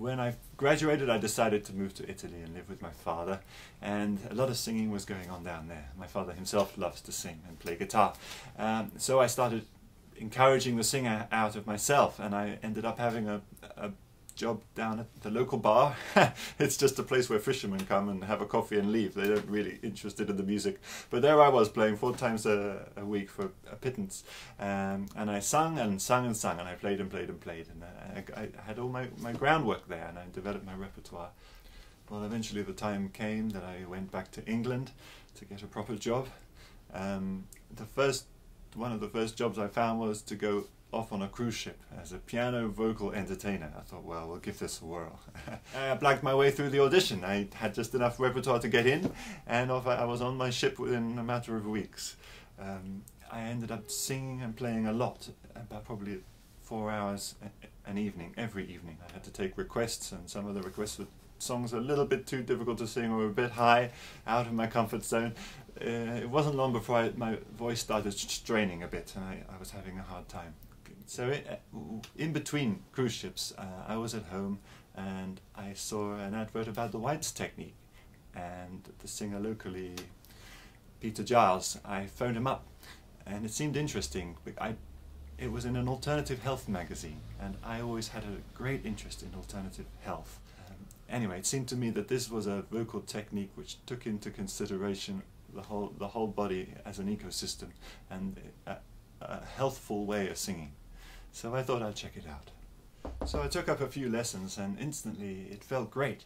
when I graduated, I decided to move to Italy and live with my father, and a lot of singing was going on down there. My father himself loves to sing and play guitar, so I started encouraging the singer out of myself, and I ended up having a job down at the local bar. It's just a place where fishermen come and have a coffee and leave. They don't really interested in the music, but there I was playing 4 times a week for a pittance, and I sung and sung and sung, and I played and played and played, and I had all my groundwork there, and I developed my repertoire. Well, eventually the time came that I went back to England to get a proper job. One of the first jobs I found was to go off on a cruise ship as a piano vocal entertainer. I thought, well, we'll give this a whirl. I blanked my way through the audition. I had just enough repertoire to get in, and I was on my ship within a matter of weeks. I ended up singing and playing a lot, about probably 4 hours an evening, every evening. I had to take requests, and some of the requests were songs a little bit too difficult to sing or a bit high, out of my comfort zone. It wasn't long before my voice started straining a bit, and I was having a hard time. So in between cruise ships, I was at home, and I saw an advert about the White's technique, and the singer locally, Peter Giles, I phoned him up, and it seemed interesting. It was in an alternative health magazine, and I always had a great interest in alternative health. Anyway, it seemed to me that this was a vocal technique which took into consideration the whole body as an ecosystem, and a healthful way of singing. So I thought I'd check it out. So I took up a few lessons, and instantly it felt great.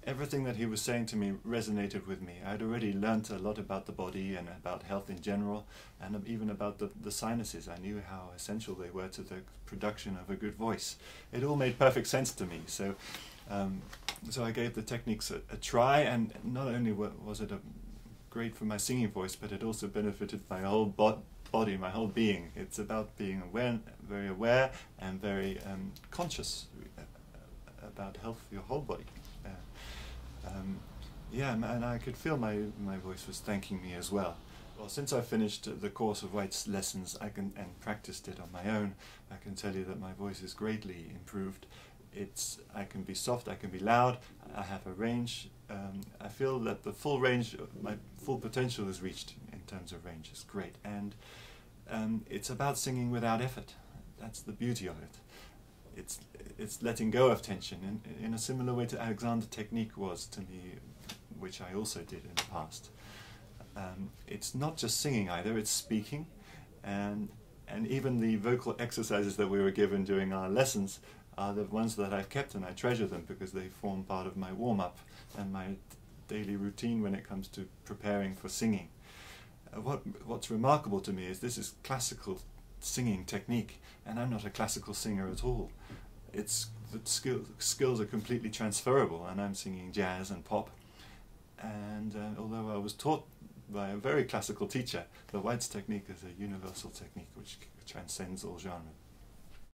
Everything that he was saying to me resonated with me. I'd already learnt a lot about the body and about health in general, and even about the sinuses. I knew how essential they were to the production of a good voice. It all made perfect sense to me. So I gave the techniques a try, and not only was it great for my singing voice, but it also benefited my whole body, my whole being. It's about being very aware and very conscious about health for your whole body. Yeah, and I could feel my voice was thanking me as well. Well, since I finished the course of White's lessons and practiced it on my own, I can tell you that my voice is greatly improved. I can be soft, I can be loud, I have a range. I feel that the full range, my full potential is reached in terms of range. It's great, and it's about singing without effort. That's the beauty of it. It's letting go of tension, in a similar way to Alexander's technique was to me, which I also did in the past. It's not just singing either, it's speaking, and even the vocal exercises that we were given during our lessons are the ones that I've kept, and I treasure them because they form part of my warm-up and my daily routine when it comes to preparing for singing. What's remarkable to me is this is classical singing technique, and I'm not a classical singer at all. The skills are completely transferable, and I'm singing jazz and pop. And although I was taught by a very classical teacher, the White's technique is a universal technique which transcends all genres.